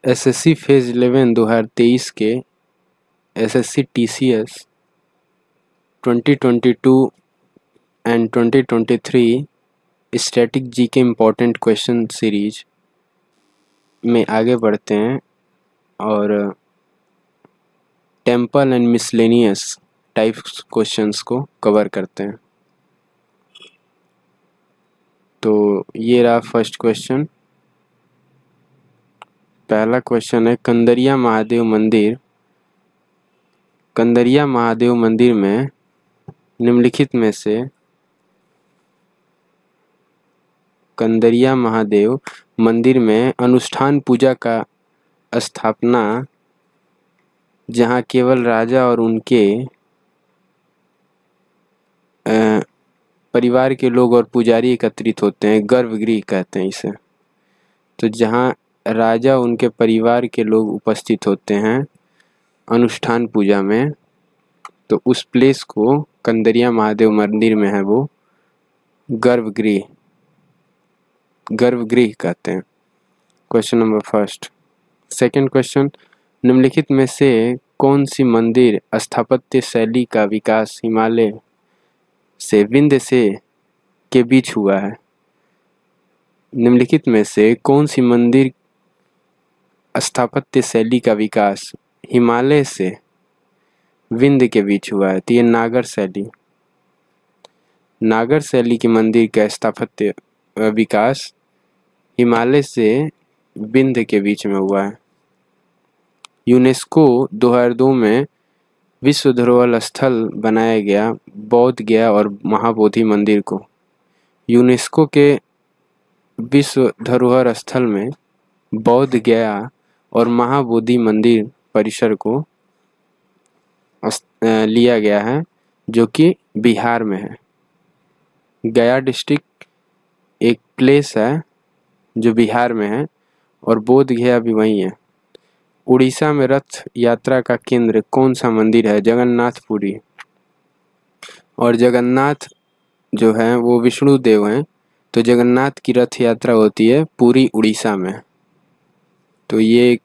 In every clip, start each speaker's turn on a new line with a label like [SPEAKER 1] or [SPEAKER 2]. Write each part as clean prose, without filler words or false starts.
[SPEAKER 1] SSC phase 11 2023 के SSC TCS 2022 and 2023 static GK important question series में आगे बढ़ते हैं और temple and miscellaneous types questions को कवर करते हैं। तो ये रहा फर्स्ट क्वेश्चन। पहला क्वेश्चन है कंदरिया महादेव मंदिर। कंदरिया महादेव मंदिर में निम्नलिखित में से कंदरिया महादेव मंदिर में अनुष्ठान पूजा का स्थापना जहाँ केवल राजा और उनके परिवार के लोग और पुजारी एकत्रित होते हैं, गर्भगृह कहते हैं इसे। तो जहाँ राजा उनके परिवार के लोग उपस्थित होते हैं अनुष्ठान पूजा में, तो उस प्लेस को कंदरिया महादेव मंदिर में है वो गर्भगृह कहते हैं। Question number first. Second question, निम्नलिखित में से कौन सी मंदिर स्थापत्य शैली का विकास हिमालय से विंध्य से के बीच हुआ है? निम्नलिखित में से कौन सी मंदिर स्थापत्य शैली का विकास हिमालय से विंध्य के बीच हुआ है? तो ये नागर शैली की मंदिर का स्थापत्य विकास हिमालय से विंध्य के बीच में हुआ है। यूनेस्को 2002 में विश्व धरोहर स्थल बनाया गया बौद्ध गया और महाबोधि मंदिर को। यूनेस्को के विश्व धरोहर स्थल में बौद्ध गया और महाबोधि मंदिर परिसर को लिया गया है, जो कि बिहार में है। गया डिस्ट्रिक्ट एक प्लेस है जो बिहार में है और बोध गया भी वही है। उड़ीसा में रथ यात्रा का केंद्र कौन सा मंदिर है? जगन्नाथपुरी। और जगन्नाथ जो है वो विष्णु देव हैं, तो जगन्नाथ की रथ यात्रा होती है पूरी उड़ीसा में। तो ये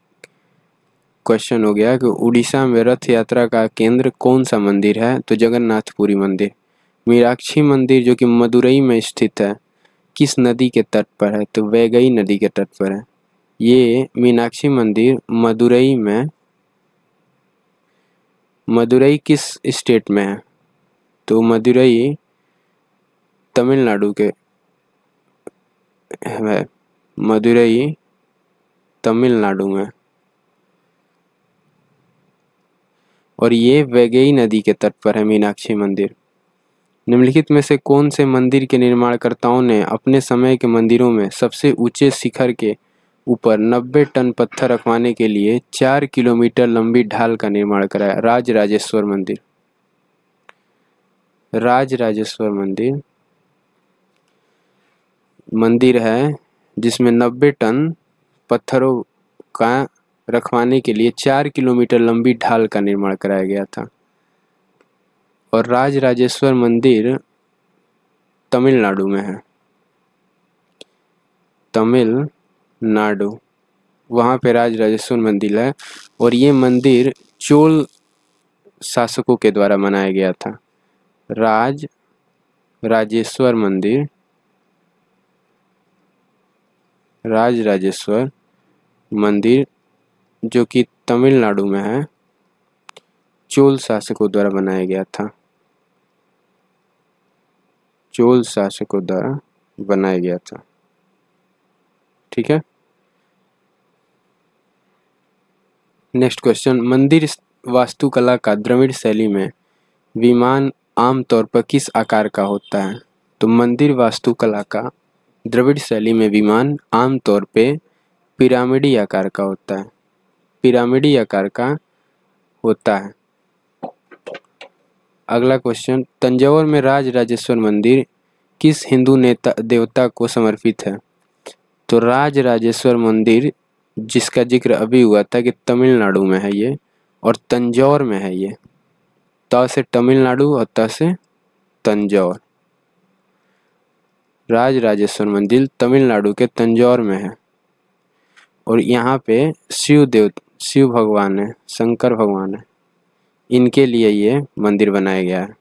[SPEAKER 1] क्वेश्चन हो गया कि उड़ीसा में रथ यात्रा का केंद्र कौन सा मंदिर है? तो जगन्नाथपुरी मंदिर। मीनाक्षी मंदिर जो कि मदुरई में स्थित है किस नदी के तट पर है? तो वैगई नदी के तट पर है। ये मीनाक्षी मंदिर मदुरई किस स्टेट में है? तो मदुरई तमिलनाडु के है। मदुरई तमिलनाडु में और ये वैगई नदी के तट पर है मीनाक्षी मंदिर। निम्नलिखित में से कौन से मंदिर के निर्माणकर्ताओं ने अपने समय के मंदिरों में सबसे ऊंचे शिखर के ऊपर 90 टन पत्थर रखवाने के लिए 4 किलोमीटर लंबी ढाल का निर्माण कराया? राजराजेश्वर मंदिर है जिसमें 90 टन पत्थरों का रखवाने के लिए 4 किलोमीटर लंबी ढाल का निर्माण कराया गया था। और राजराजेश्वर मंदिर तमिलनाडु में है। तमिलनाडु, वहाँ पे राजराजेश्वर मंदिर है और ये मंदिर चोल शासकों के द्वारा बनाया गया था। राजराजेश्वर मंदिर जो कि तमिलनाडु में है, चोल शासकों द्वारा बनाया गया था। ठीक है। नेक्स्ट क्वेश्चन, मंदिर वास्तुकला का द्रविड़ शैली में विमान आमतौर पर किस आकार का होता है? तो मंदिर वास्तुकला का द्रविड़ शैली में विमान आमतौर पे पिरामिडी आकार का होता है। अगला क्वेश्चन, तंजौर में राजराजेश्वर मंदिर किस हिंदू देवता को समर्पित है? तो राजराजेश्वर मंदिर जिसका जिक्र अभी हुआ था कि तमिलनाडु में है ये और तंजौर में है ये। त से तमिलनाडु और त से तंजौर। राजराजेश्वर मंदिर तमिलनाडु के तंजौर में है और यहाँ पे शिव भगवान है, शंकर भगवान है, इनके लिए ये मंदिर बनाया गया है।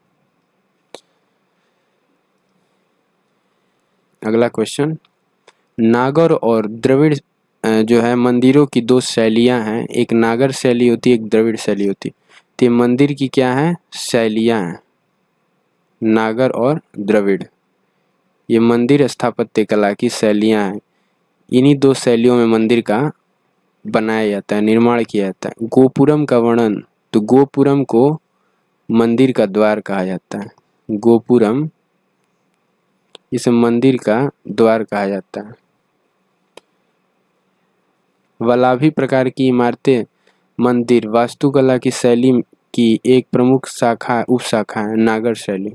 [SPEAKER 1] अगला क्वेश्चन, नागर और द्रविड़ जो है मंदिरों की दो शैलियाँ हैं, एक नागर शैली होती है, एक द्रविड़ शैली होती है। तो ये मंदिर की क्या है, शैलियाँ हैं, नागर और द्रविड़। ये मंदिर स्थापत्य कला की शैलियाँ हैं, इन्हीं दो शैलियों में मंदिर का बनाया जाता है, निर्माण किया जाता है। गोपुरम का वर्णन, तो गोपुरम को मंदिर का द्वार कहा जाता है। गोपुरम इस मंदिर का द्वार कहा जाता है। वल्लभी प्रकार की इमारतें मंदिर वास्तुकला की शैली की एक प्रमुख शाखा उपशाखा है, नागर शैली।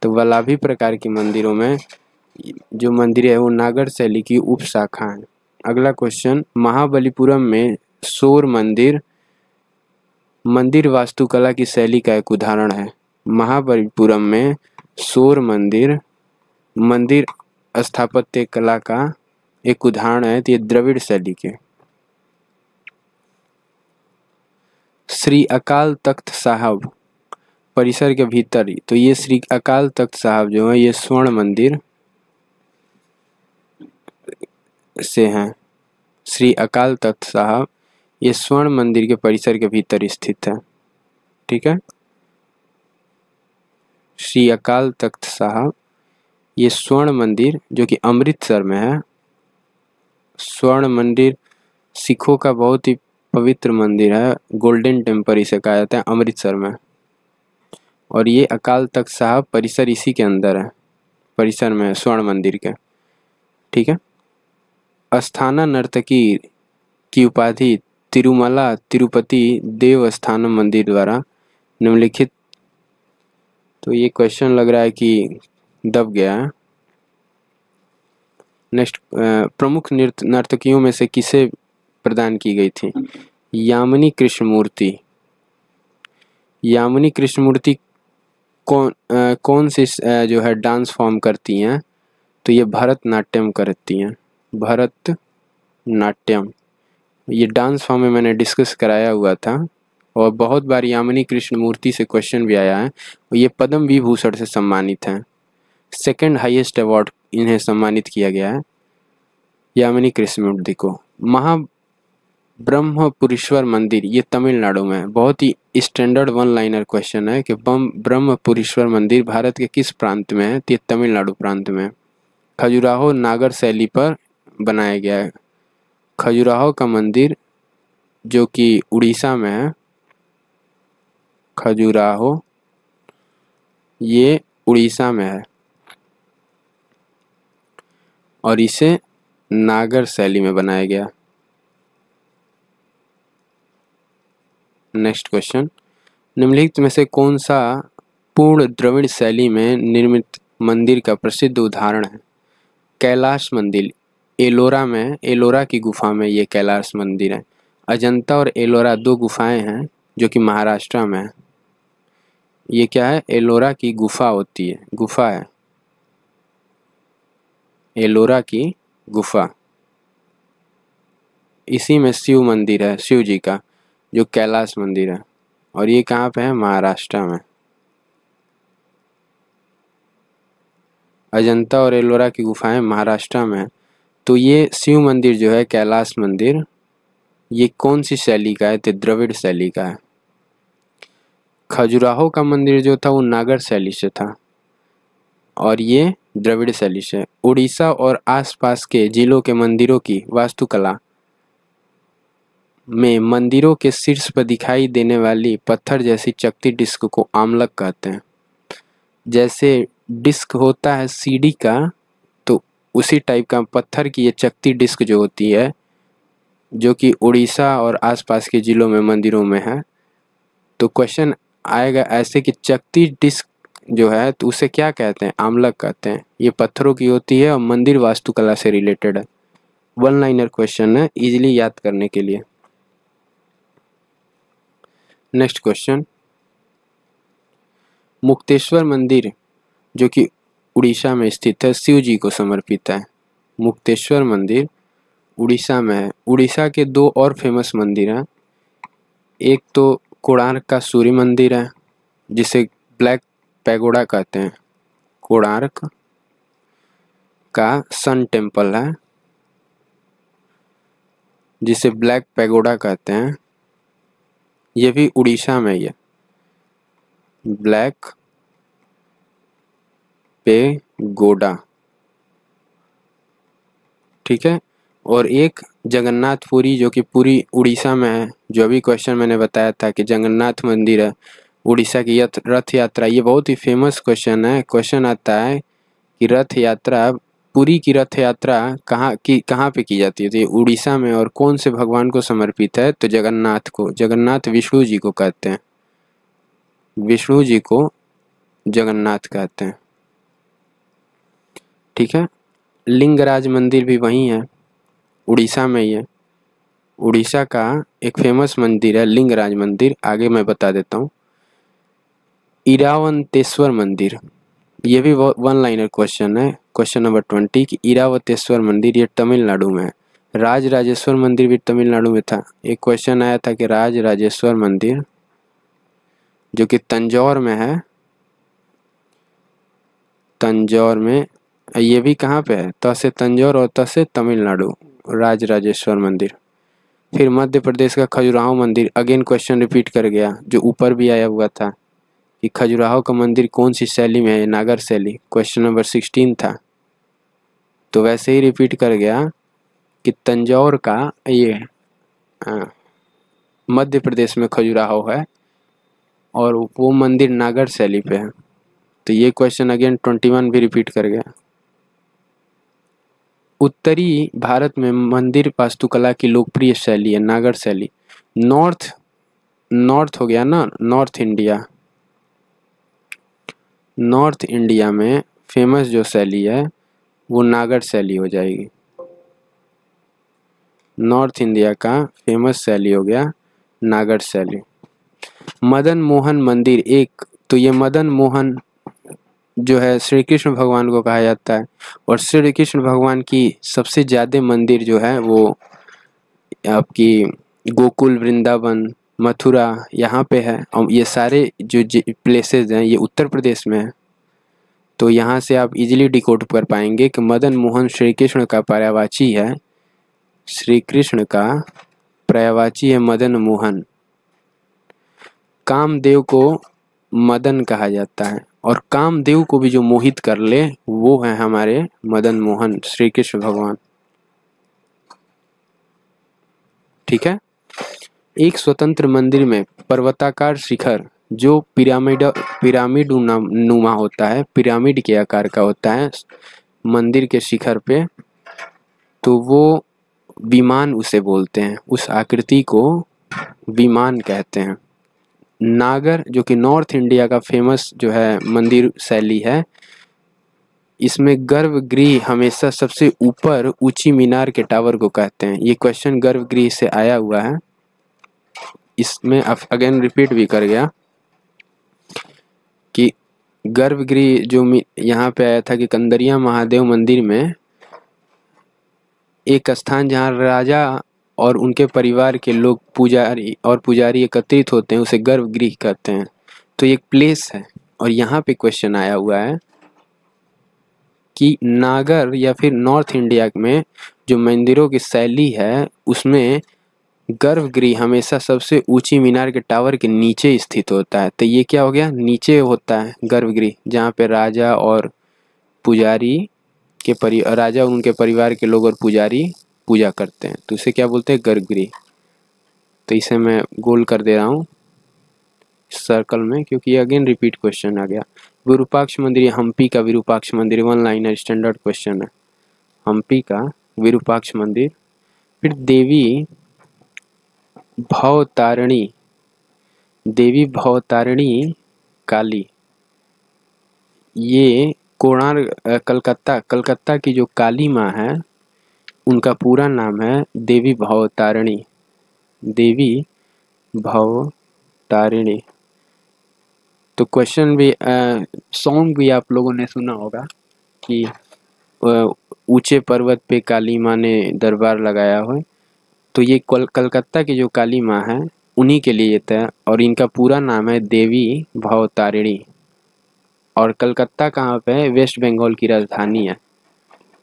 [SPEAKER 1] तो वल्लभी प्रकार के मंदिरों में जो मंदिर है वो नागर शैली की उपशाखा है। अगला क्वेश्चन, महाबलीपुरम में शोर मंदिर मंदिर वास्तुकला की शैली का एक उदाहरण है। महाबलीपुरम में शोर मंदिर मंदिर स्थापत्य कला का एक उदाहरण है, तो ये द्रविड़ शैली के। श्री अकाल तख्त साहब परिसर के भीतर, तो ये श्री अकाल तख्त साहब जो है ये स्वर्ण मंदिर से हैं। श्री अकाल तख्त साहब ये स्वर्ण मंदिर के परिसर के भीतर स्थित है। ठीक है, श्री अकाल तख्त साहब ये स्वर्ण मंदिर जो कि अमृतसर में है। स्वर्ण मंदिर सिखों का बहुत ही पवित्र मंदिर है, गोल्डन टेम्पल इसे कहा जाता है, अमृतसर में। और ये अकाल तख्त साहब परिसर इसी के अंदर है, परिसर में है स्वर्ण मंदिर के। ठीक है, अस्थाना नर्तकी की उपाधि तिरुमला तिरुपति देवस्थानम मंदिर द्वारा निम्नलिखित, तो ये क्वेश्चन लग रहा है कि दब गया है। नेक्स्ट, प्रमुख नर्तकियों में से किसे प्रदान की गई थी? यामिनी कृष्णमूर्ति। यामिनी कृष्णमूर्ति कौन सी जो है डांस फॉर्म करती हैं? तो ये भरतनाट्यम करती हैं, भरतनाट्यम। ये डांस फॉर्म में मैंने डिस्कस कराया हुआ था और बहुत बार यामिनी कृष्णमूर्ति से क्वेश्चन भी आया है। और ये पद्म विभूषण से सम्मानित हैं, सेकंड हाईएस्ट अवार्ड इन्हें सम्मानित किया गया है यामिनी कृष्णमूर्ति को। ब्रह्मपुरेश्वर मंदिर ये तमिलनाडु में है। बहुत ही स्टैंडर्ड वन लाइनर क्वेश्चन है कि ब्रह्मपुरेश्वर मंदिर भारत के किस प्रांत में है? तो ये तमिलनाडु प्रांत में है। खजुराहो नागर शैली पर बनाया गया है। खजुराहो का मंदिर जो कि उड़ीसा में है, खजुराहो ये उड़ीसा में है और इसे नागर शैली में बनाया गया। नेक्स्ट क्वेश्चन, निम्नलिखित में से कौन सा पूर्ण द्रविड़ शैली में निर्मित मंदिर का प्रसिद्ध उदाहरण है? कैलाश मंदिर एलोरा में, एलोरा की गुफा में ये कैलाश मंदिर है। अजंता और एलोरा दो गुफाएं हैं जो कि महाराष्ट्र में है। ये क्या है? एलोरा की गुफा होती है, गुफा है, एलोरा की गुफा। इसी में शिव मंदिर है, शिव जी का, जो कैलाश मंदिर है। और ये कहाँ पे है? महाराष्ट्र में। अजंता और एलोरा की गुफाएं महाराष्ट्र में है। तो ये शिव मंदिर जो है कैलाश मंदिर, ये कौन सी शैली का है? तो द्रविड़ शैली का है। खजुराहो का मंदिर जो था वो नागर शैली से था और ये द्रविड़ शैली से। उड़ीसा और आसपास के जिलों के मंदिरों की वास्तुकला में मंदिरों के शीर्ष पर दिखाई देने वाली पत्थर जैसी चकती डिस्क को आमलक कहते हैं। जैसे डिस्क होता है सीढ़ी का, तो उसी टाइप का पत्थर की ये चकती डिस्क जो होती है, जो कि उड़ीसा और आसपास के जिलों में मंदिरों में है। तो क्वेश्चन आएगा ऐसे कि चकती डिस्क जो है तो उसे क्या कहते हैं? आमलक कहते हैं। ये पत्थरों की होती है और मंदिर वास्तुकला से रिलेटेड है। वन लाइनर क्वेश्चन है, इजीली याद करने के लिए। नेक्स्ट क्वेश्चन, मुक्तेश्वर मंदिर जो कि उड़ीसा में स्थित है शिव जी को समर्पित है। मुक्तेश्वर मंदिर उड़ीसा में है। उड़ीसा के दो और फेमस मंदिर हैं। एक तो कोणार्क का सूर्य मंदिर है जिसे ब्लैक पैगोडा कहते हैं। कोणार्क का सन टेम्पल है जिसे ब्लैक पैगोडा कहते हैं। ये भी उड़ीसा में ही है, ब्लैक पैगोडा। ठीक है। और एक जगन्नाथपुरी जो कि पूरी उड़ीसा में है, जो अभी क्वेश्चन मैंने बताया था कि जगन्नाथ मंदिर है उड़ीसा की रथ यात्रा। ये बहुत ही फेमस क्वेश्चन है। क्वेश्चन आता है कि रथ यात्रा, पुरी की रथ यात्रा कहाँ पे की जाती है? तो ये उड़ीसा में। और कौन से भगवान को समर्पित है? तो जगन्नाथ को। जगन्नाथ विष्णु जी को कहते हैं। विष्णु जी को जगन्नाथ कहते हैं। ठीक है। लिंगराज मंदिर भी वहीं है, उड़ीसा में ही है। उड़ीसा का एक फेमस मंदिर है लिंगराज मंदिर। आगे मैं बता देता हूँ। इरावंतेश्वर मंदिर, ये भी वन लाइनर क्वेश्चन है। क्वेश्चन नंबर 20 कि इरावतेश्वर मंदिर ये तमिलनाडु में है। राज राजेश्वर मंदिर भी तमिलनाडु में था। एक क्वेश्चन आया था कि राज राजेश्वर मंदिर जो कि तंजौर में है, तंजौर में, ये भी कहाँ पे है? त से तंजौर और त से तमिलनाडु, राज राजेश्वर मंदिर। फिर मध्य प्रदेश का खजुराहो मंदिर, अगेन क्वेश्चन रिपीट कर गया जो ऊपर भी आया हुआ था कि खजुराहो का मंदिर कौन सी शैली में है? नागर शैली। क्वेश्चन नंबर 16 था, तो वैसे ही रिपीट कर गया कि तंजौर का ये मध्य प्रदेश में खजुराहो है और वो मंदिर नागर शैली पे है। तो ये क्वेश्चन अगेन 21 भी रिपीट कर गया। उत्तरी भारत में मंदिर वास्तुकला की लोकप्रिय शैली है नागर शैली। नॉर्थ हो गया ना, नॉर्थ इंडिया। नॉर्थ इंडिया में फेमस जो शैली है वो नागर शैली हो जाएगी। नॉर्थ इंडिया का फेमस शैली हो गया नागर शैली। मदन मोहन मंदिर एक, तो ये मदन मोहन जो है श्री कृष्ण भगवान को कहा जाता है। और श्री कृष्ण भगवान की सबसे ज़्यादा मंदिर जो है वो आपकी गोकुल, वृंदावन, मथुरा यहाँ पे है। और ये सारे जो प्लेसेस हैं ये उत्तर प्रदेश में है। तो यहाँ से आप इजीली डिकोड कर पाएंगे कि मदन मोहन श्री कृष्ण का पर्यायवाची है। श्री कृष्ण का पर्यायवाची है मदन मोहन। कामदेव को मदन कहा जाता है और कामदेव को भी जो मोहित कर ले वो है हमारे मदन मोहन श्री कृष्ण भगवान। ठीक है। एक स्वतंत्र मंदिर में पर्वताकार शिखर जो पिरामिड नुमा होता है, पिरामिड के आकार का होता है मंदिर के शिखर पे, तो वो विमान उसे बोलते हैं। उस आकृति को विमान कहते हैं। नागर जो कि नॉर्थ इंडिया का फेमस जो है मंदिर शैली है, इसमें गर्भगृह हमेशा सबसे ऊपर ऊंची मीनार के टावर को कहते हैं। ये क्वेश्चन गर्भगृह से आया हुआ है। इसमें अगेन रिपीट भी कर गया कि गर्भगृह जो यहाँ पे आया था कि कंदरिया महादेव मंदिर में एक स्थान जहाँ राजा और उनके परिवार के लोग पुजारी एकत्रित होते हैं उसे गर्भगृह कहते हैं। तो एक प्लेस है और यहाँ पे क्वेश्चन आया हुआ है कि नागर या फिर नॉर्थ इंडिया में जो मंदिरों की शैली है उसमें गर्भगृह हमेशा सबसे ऊंची मीनार के टावर के नीचे स्थित होता है। तो ये क्या हो गया? नीचे होता है गर्भगृह, जहाँ पे राजा और पुजारी के राजा और उनके परिवार के लोग और पुजारी पूजा करते हैं, तो इसे क्या बोलते हैं? गर्भगृह। तो इसे मैं गोल कर दे रहा हूँ सर्कल में क्योंकि ये अगेन रिपीट क्वेश्चन आ गया। विरूपाक्ष मंदिर, हम्पी का विरूपाक्ष मंदिर, वन लाइनर स्टैंडर्ड क्वेश्चन है। हम्पी का विरूपाक्ष मंदिर। फिर देवी भवतारिणी काली, ये कोणार्क कलकत्ता की जो काली माँ है उनका पूरा नाम है देवी भवतारिणी। देवी भवतारिणी। तो क्वेश्चन भी सॉन्ग भी आप लोगों ने सुना होगा कि ऊंचे पर्वत पे काली माँ ने दरबार लगाया हो। तो ये कलकत्ता की जो काली माँ है उन्हीं के लिए था, और इनका पूरा नाम है देवी भवतारिणी। और कलकत्ता कहाँ पे है? वेस्ट बंगाल की राजधानी है।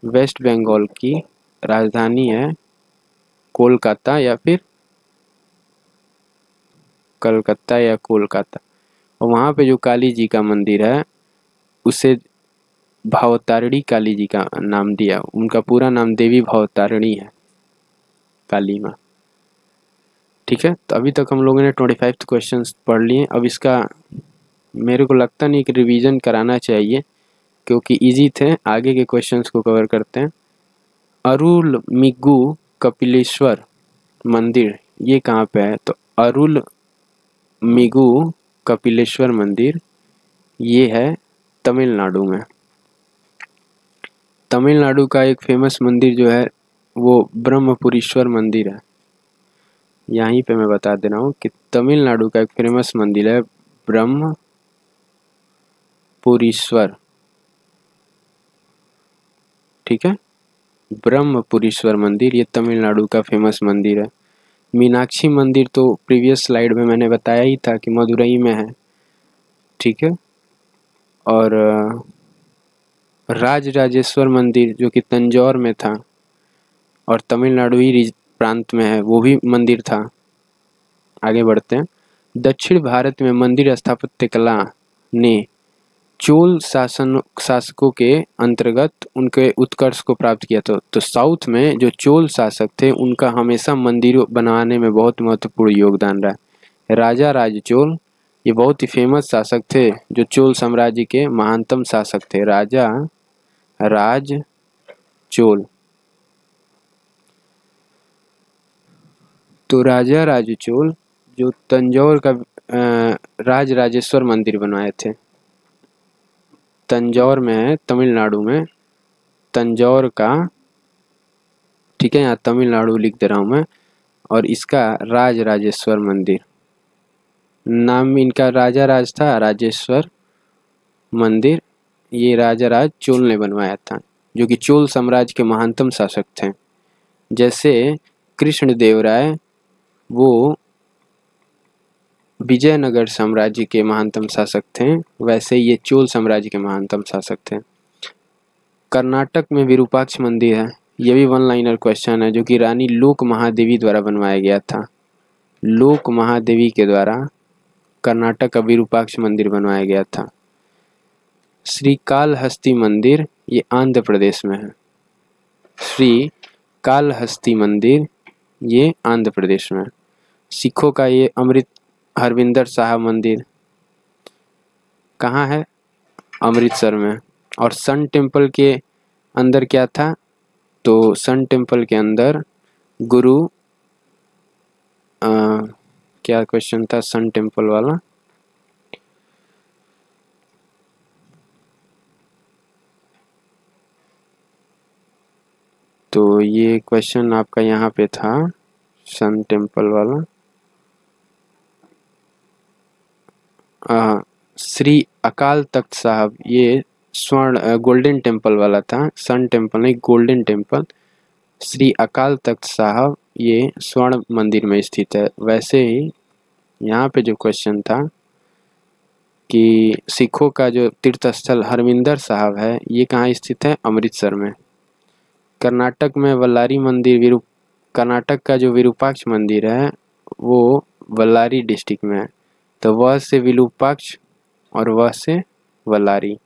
[SPEAKER 1] वेस्ट बंगाल की राजधानी है कोलकाता या फिर कलकत्ता या कोलकाता। और वहाँ पे जो काली जी का मंदिर है उसे भवतारिणी काली जी का नाम दिया। उनका पूरा नाम देवी भवतारिणी है, काली माँ। ठीक है, तो अभी तक हम लोगों ने 25 क्वेश्चंस पढ़ लिए। अब इसका मेरे को लगता नहीं कि रिवीजन कराना चाहिए, क्योंकि इजी थे। आगे के क्वेश्चंस को कवर करते हैं। अरुलमिगु कपिलेश्वर मंदिर ये कहाँ पे है? तो अरुलमिगु कपिलेश्वर मंदिर ये है तमिलनाडु में। तमिलनाडु का एक फेमस मंदिर जो है वो ब्रह्मपुरीश्वर मंदिर है। यहीं पे मैं बता दे रहा हूँ कि तमिलनाडु का एक फेमस मंदिर है ब्रह्मपुरीश्वर। ठीक है, ब्रह्मपुरीश्वर मंदिर ये तमिलनाडु का फेमस मंदिर है। मीनाक्षी मंदिर तो प्रीवियस स्लाइड में मैंने बताया ही था कि मदुरई में है। ठीक है, और राजराजेश्वर मंदिर जो कि तंजौर में था और तमिलनाडु ही प्रांत में है, वो भी मंदिर था। आगे बढ़ते हैं। दक्षिण भारत में मंदिर स्थापत्य कला ने चोल शासकों के अंतर्गत उनके उत्कर्ष को प्राप्त किया था। तो साउथ में जो चोल शासक थे उनका हमेशा मंदिर बनाने में बहुत महत्वपूर्ण योगदान रहा। राजा राज चोल ये बहुत ही फेमस शासक थे, जो चोल साम्राज्य के महानतम शासक थे। राजा राज चोल। तो राजा राज चोल जो तंजौर का राजराजेश्वर मंदिर बनवाए थे। तंजौर में है, तमिलनाडु में तंजौर का। ठीक है, यहाँ तमिलनाडु लिख दे रहा हूँ मैं। और इसका राजराजेश्वर मंदिर, नाम इनका राजा राज था, राजेश्वर मंदिर ये राजा राज चोल ने बनवाया था, जो कि चोल साम्राज्य के महानतम शासक थे। जैसे कृष्णदेवराय वो विजयनगर साम्राज्य के महानतम शासक थे, वैसे ये चोल साम्राज्य के महानतम शासक थे। कर्नाटक में विरूपाक्ष मंदिर है। यह भी वन लाइनर क्वेश्चन है, जो कि रानी लोक महादेवी द्वारा बनवाया गया था। लोक महादेवी के द्वारा कर्नाटक का विरूपाक्ष मंदिर बनवाया गया था। श्री कालहस्ती मंदिर ये आंध्र प्रदेश में है। श्री कालहस्ती मंदिर ये आंध्र प्रदेश में है। सिखों का ये हरविंदर साहब मंदिर कहाँ है? अमृतसर में। और सन टेम्पल के अंदर क्या था? तो सन टेम्पल के अंदर गुरु क्या क्वेश्चन था सन टेम्पल वाला? तो ये क्वेश्चन आपका यहाँ पे था सन टेम्पल वाला। श्री अकाल तख्त साहब ये स्वर्ण गोल्डन टेम्पल वाला था। सन टेम्पल नहीं, गोल्डन टेम्पल। श्री अकाल तख्त साहब ये स्वर्ण मंदिर में स्थित है। वैसे ही यहाँ पे जो क्वेश्चन था कि सिखों का जो तीर्थ स्थल हरमिंदर साहब है ये कहाँ स्थित है? अमृतसर में। कर्नाटक में वल्लारी मंदिर कर्नाटक का जो विरूपाक्ष मंदिर है वो वल्लारी डिस्ट्रिक्ट में है। तो वह से विरूपाक्ष और वह से वल्लारी।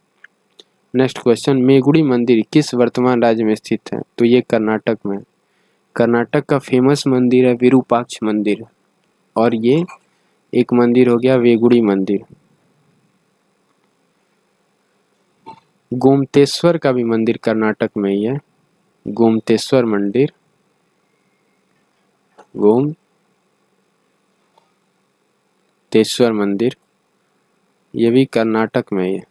[SPEAKER 1] नेक्स्ट क्वेश्चन, मेगुड़ी मंदिर किस वर्तमान राज्य में स्थित है? तो ये कर्नाटक में। कर्नाटक का फेमस मंदिर है विरूपाक्ष मंदिर, और ये एक मंदिर हो गया वेगुड़ी मंदिर। गोमतेश्वर का भी मंदिर कर्नाटक में ही है। गोमतेश्वर मंदिर, गोमतेश्वर मंदिर ये भी कर्नाटक में ही है।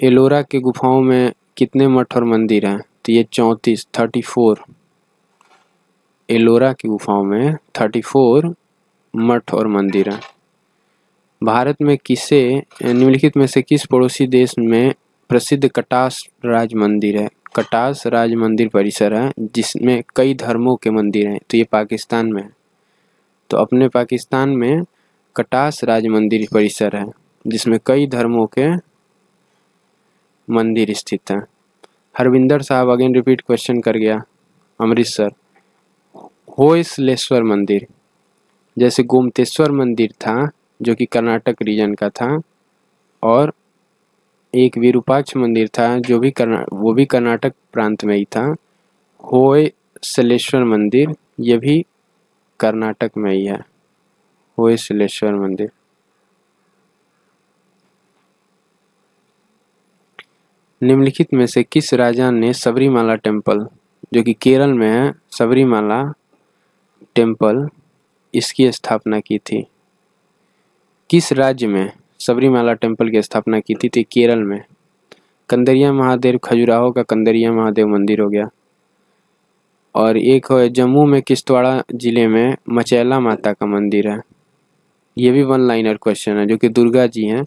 [SPEAKER 1] एलोरा के गुफाओं में कितने मठ और मंदिर हैं? तो ये 34 एलोरा की गुफाओं में 34 मठ और मंदिर हैं। भारत में निम्नलिखित में से किस पड़ोसी देश में प्रसिद्ध कटास राज मंदिर है? कटास राज मंदिर परिसर है जिसमें कई धर्मों के मंदिर हैं, तो ये पाकिस्तान में है। तो अपने पाकिस्तान में कटास राज मंदिर परिसर है जिसमें कई धर्मों के मंदिर स्थित हैं। हरविंदर साहब अगेन रिपीट क्वेश्चन कर गया। अमृतसर होयसलेश्वर मंदिर, जैसे गोमतेश्वर मंदिर था जो कि कर्नाटक रीजन का था, और एक विरूपाक्ष मंदिर था जो भी वो भी कर्नाटक प्रांत में ही था। होयसलेश्वर मंदिर ये भी कर्नाटक में ही है, होयसलेश्वर मंदिर। निम्नलिखित में से किस राजा ने सबरीमाला टेम्पल, जो कि केरल में है, सबरीमाला टेम्पल, इसकी स्थापना की थी? किस राज्य में सबरीमाला टेम्पल की स्थापना की थी? तो केरल में। कंदरिया महादेव, खजुराहो का कंदरिया महादेव मंदिर हो गया। और एक है जम्मू में किश्तवाड़ा जिले में मचैला माता का मंदिर है। ये भी वन लाइनर क्वेश्चन है, जो कि दुर्गा जी हैं,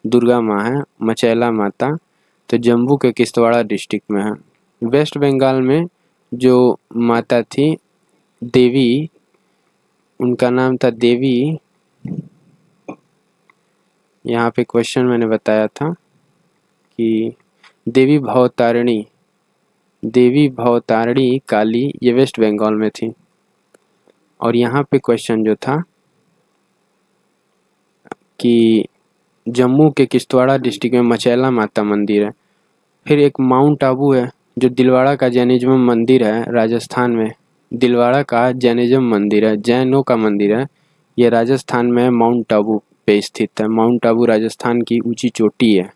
[SPEAKER 1] दुर्गा माँ है मचैला माता, तो जम्मू के किश्तवाड़ा डिस्ट्रिक्ट में है। वेस्ट बंगाल में जो माता थी देवी, उनका नाम था देवी, यहाँ पे क्वेश्चन मैंने बताया था कि देवी भवतारिणी, देवी भवतारिणी काली, ये वेस्ट बंगाल में थी। और यहाँ पे क्वेश्चन जो था कि जम्मू के किश्तवाड़ा डिस्ट्रिक्ट में मचैला माता मंदिर है। फिर एक माउंट आबू है जो दिलवाड़ा का जैनिज्म मंदिर है, राजस्थान में दिलवाड़ा का जैनिज्म मंदिर है, जैनों का मंदिर है। ये राजस्थान में माउंट आबू पे स्थित है। माउंट आबू राजस्थान की ऊंची चोटी है।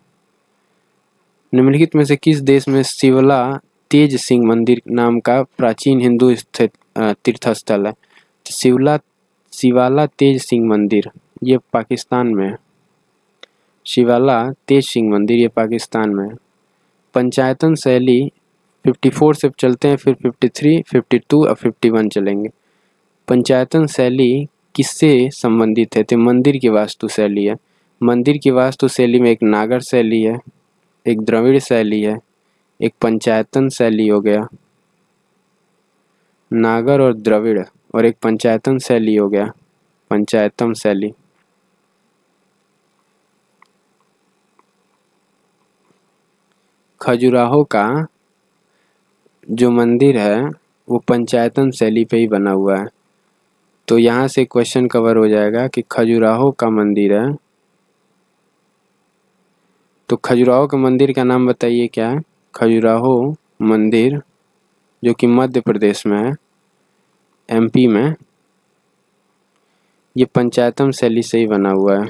[SPEAKER 1] निम्नलिखित में से किस देश में शिवला तेज सिंह मंदिर नाम का प्राचीन हिंदू स्थित तीर्थस्थल है? तो शिवाला तेज सिंह मंदिर ये पाकिस्तान में है। शिवाला तेज सिंह मंदिर ये पाकिस्तान में है। पंचायतन शैली 54 से चलते हैं, फिर 53, 52 और 51 चलेंगे। पंचायतन शैली किससे संबंधित है? तो मंदिर की वास्तु शैली है। मंदिर की वास्तु शैली में एक नागर शैली है, एक द्रविड़ शैली है, एक पंचायतन शैली हो गया, नागर और द्रविड़, और एक पंचायतन शैली हो गया, पंचायतम शैली। खजुराहो का जो मंदिर है वो पंचायतन शैली पे ही बना हुआ है। तो यहाँ से क्वेश्चन कवर हो जाएगा कि खजुराहो का मंदिर है, तो खजुराहो के मंदिर का नाम बताइए क्या है? खजुराहो मंदिर जो कि मध्य प्रदेश में है, एमपी में, ये पंचायतम शैली से ही बना हुआ है।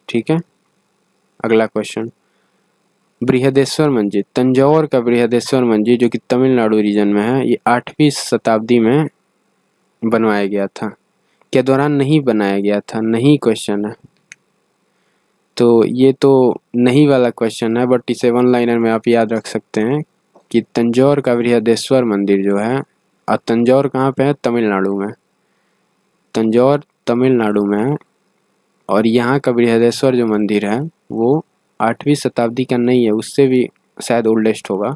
[SPEAKER 1] ठीक है, अगला क्वेश्चन। बृहदेश्वर मंदिर, तंजौर का बृहदेश्वर मंदिर जो कि तमिलनाडु रीजन में है, ये 8वीं शताब्दी में बनवाया गया था। के दौरान नहीं बनाया गया था, नहीं क्वेश्चन है, तो ये तो नहीं वाला क्वेश्चन है, बट इसे वन लाइनर में आप याद रख सकते हैं कि तंजौर का बृहदेश्वर मंदिर जो है, और तंजौर कहाँ पे है? तमिलनाडु में। तंजौर तमिलनाडु में है, और यहाँ का बृहदेश्वर जो मंदिर है वो 8वीं शताब्दी का नहीं है, उससे भी शायद ओल्डेस्ट होगा।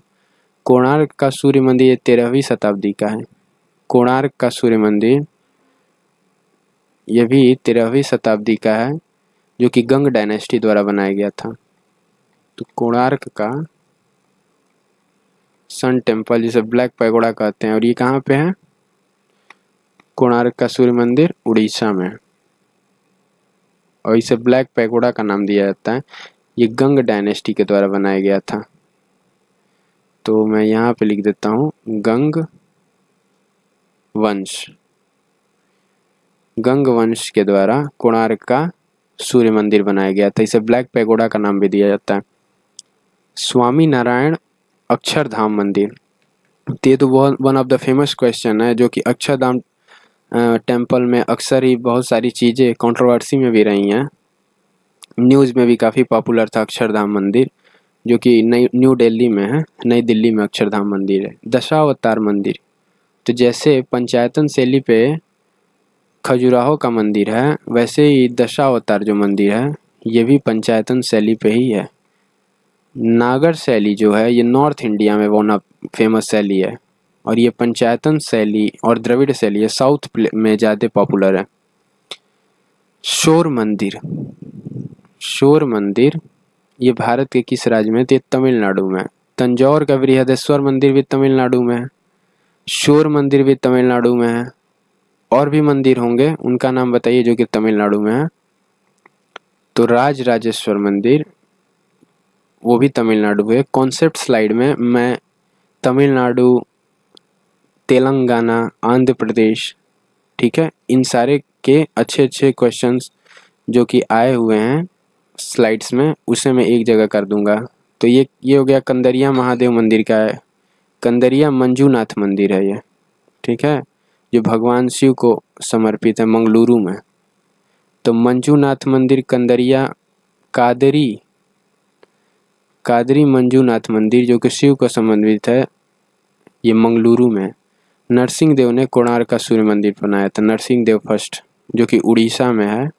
[SPEAKER 1] कोणार्क का सूर्य मंदिर ये 13वीं शताब्दी का है। कोणार्क का सूर्य मंदिर ये भी 13वीं शताब्दी का है, जो कि गंग डायनेस्टी द्वारा बनाया गया था। तो कोणार्क का सन टेम्पल, जिसे ब्लैक पैगोडा कहते हैं, और ये कहाँ पे है? कोणार्क का सूर्य मंदिर उड़ीसा में, और इसे ब्लैक पैगोडा का नाम दिया जाता है। ये गंग डायनेस्टी के द्वारा बनाया गया था। तो मैं यहाँ पे लिख देता हूँ गंग वंश, गंग वंश के द्वारा कोणार्क का सूर्य मंदिर बनाया गया था। इसे ब्लैक पैगोडा का नाम भी दिया जाता है। स्वामी नारायण अक्षरधाम मंदिर, तो ये तो one of the famous question है, जो कि अक्षरधाम टेम्पल में अक्सर ही बहुत सारी चीज़ें कंट्रोवर्सी में भी रही हैं। न्यूज़ में भी काफ़ी पॉपुलर था अक्षरधाम मंदिर, जो कि न्यू दिल्ली में है, नई दिल्ली में अक्षरधाम मंदिर है। दशावतार मंदिर, तो जैसे पंचायतन शैली पे खजुराहो का मंदिर है, वैसे ही दशावतार जो मंदिर है ये भी पंचायतन शैली पे ही है। नागर शैली जो है ये नॉर्थ इंडिया में वन ऑफ फेमस शैली है, और ये पंचायतन शैली और द्रविड़ शैली है साउथ में ज़्यादा पॉपुलर है। शोर मंदिर, शोर मंदिर ये भारत के किस राज्य में? तो ये तमिलनाडु में। तंजौर का बृहदेश्वर मंदिर भी तमिलनाडु में है, शोर मंदिर भी तमिलनाडु में है। और भी मंदिर होंगे, उनका नाम बताइए जो कि तमिलनाडु में है। तो राज राजेश्वर मंदिर वो भी तमिलनाडु है। कॉन्सेप्ट स्लाइड में मैं तमिलनाडु, तेलंगाना, आंध्र प्रदेश, ठीक है, इन सारे के अच्छे अच्छे क्वेश्चंस जो कि आए हुए हैं स्लाइड्स में उसे मैं एक जगह कर दूंगा। तो ये हो गया कंदरिया महादेव मंदिर का है। कंदरिया मंजूनाथ मंदिर है ये, ठीक है, जो भगवान शिव को समर्पित है मंगलुरु में। तो मंजूनाथ मंदिर कंदरिया कादरी मंजूनाथ मंदिर जो कि शिव को संबंधित है, ये मंगलुरु में। नरसिंह देव ने कोणार्क का सूर्य मंदिर बनाया था, नरसिंह देव फर्स्ट, जो कि उड़ीसा में है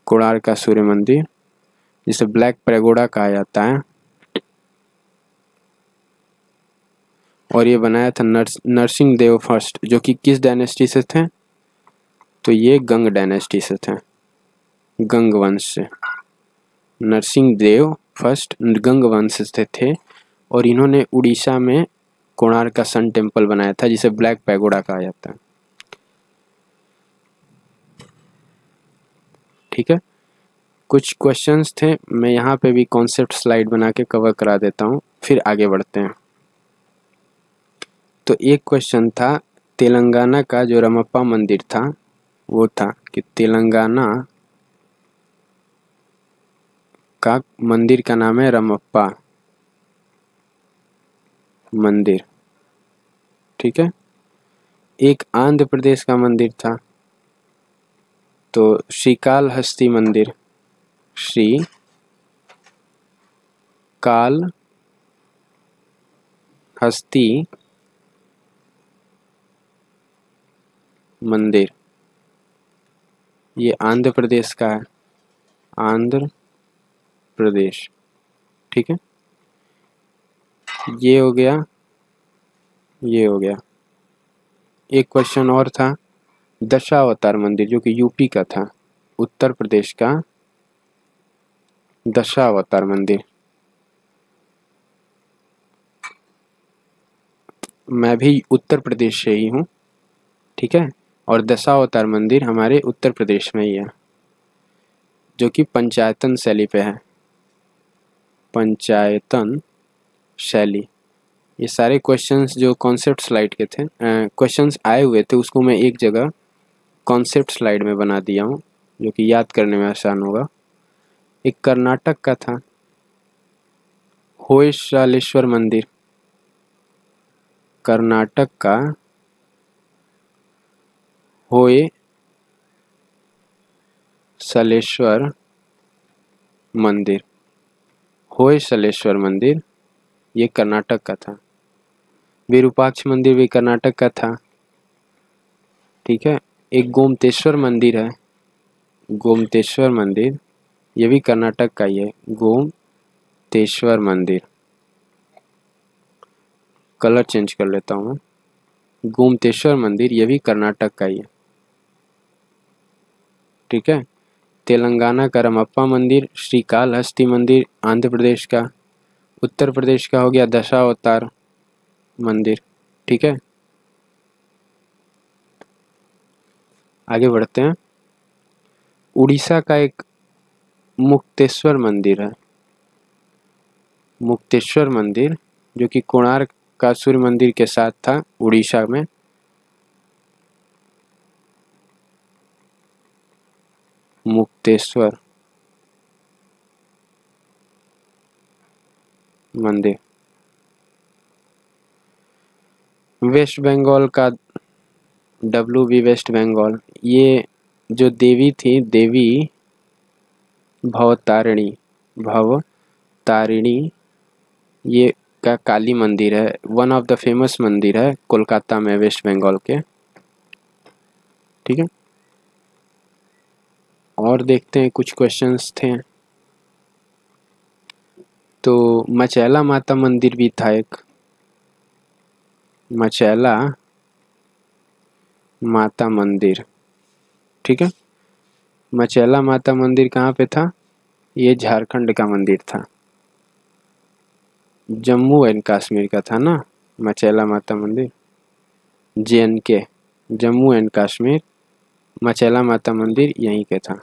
[SPEAKER 1] कोणार्क का सूर्य मंदिर, जिसे ब्लैक पैगोडा कहा जाता है। और ये बनाया था नरसिंह देव फर्स्ट, जो कि किस डायनेस्टी से थे? तो ये गंग डायनेस्टी से थे, गंग वंश से। नरसिंह देव फर्स्ट गंग वंश से थे और इन्होंने उड़ीसा में कोणार्क का सन टेम्पल बनाया था, जिसे ब्लैक पैगोडा कहा जाता है, ठीक है। कुछ क्वेश्चंस थे, मैं यहाँ पे भी कॉन्सेप्ट स्लाइड बना के कवर करा देता हूँ, फिर आगे बढ़ते हैं। तो एक क्वेश्चन था, तेलंगाना का जो रमप्पा मंदिर था वो था कि तेलंगाना का मंदिर का नाम है रमप्पा मंदिर, ठीक है। एक आंध्र प्रदेश का मंदिर था, तो श्रीकालहस्ती मंदिर, श्री काल हस्ती मंदिर, ये आंध्र प्रदेश का है, आंध्र प्रदेश, ठीक है। ये हो गया, ये हो गया। एक क्वेश्चन और था, दशावतार मंदिर जो कि यूपी का था, उत्तर प्रदेश का दशावतार मंदिर। मैं भी उत्तर प्रदेश से ही हूँ, ठीक है, और दशावतार मंदिर हमारे उत्तर प्रदेश में ही है, जो कि पंचायतन शैली पे है, पंचायतन शैली। ये सारे क्वेश्चंस जो कॉन्सेप्ट स्लाइड के थे, क्वेश्चंस आए हुए थे, उसको मैं एक जगह कॉन्सेप्ट स्लाइड में बना दिया हूँ, जो कि याद करने में आसान होगा। एक कर्नाटक का था, होयसालेश्वर मंदिर, कर्नाटक का होयसलेश्वर मंदिर, होयसलेश्वर मंदिर ये कर्नाटक का था। विरूपाक्ष मंदिर भी कर्नाटक का था, ठीक है। एक गोमतेश्वर मंदिर है, गोमतेश्वर मंदिर ये भी कर्नाटक का ही है, गोमतेश्वर मंदिर। कलर चेंज कर लेता हूँ मैं, गोमतेश्वर मंदिर ये भी कर्नाटक का ही है, ठीक है। तेलंगाना का रमप्पा मंदिर, श्रीकालहस्ती मंदिर आंध्र प्रदेश का, उत्तर प्रदेश का हो गया दशावतार मंदिर, ठीक है। आगे बढ़ते हैं। उड़ीसा का एक मुक्तेश्वर मंदिर है, मुक्तेश्वर मंदिर जो कि कोणार्क का सूर्य मंदिर के साथ था उड़ीसा में। मुक्तेश्वर मंदिर वेस्ट बंगाल का, WB वेस्ट बंगाल, ये जो देवी थी, देवी भवतारिणी, भवतारिणी ये का काली मंदिर है, वन ऑफ द फेमस मंदिर है कोलकाता में, वेस्ट बंगाल के, ठीक है। और देखते हैं, कुछ क्वेश्चंस थे। तो मचैला माता मंदिर भी था एक, मचैला माता मंदिर, ठीक है। मचैला माता मंदिर कहाँ पे था? ये झारखंड का मंदिर था, जम्मू एंड कश्मीर का था ना मचैला माता मंदिर, JNK, जम्मू एंड कश्मीर। मचैला माता मंदिर यहीं के था,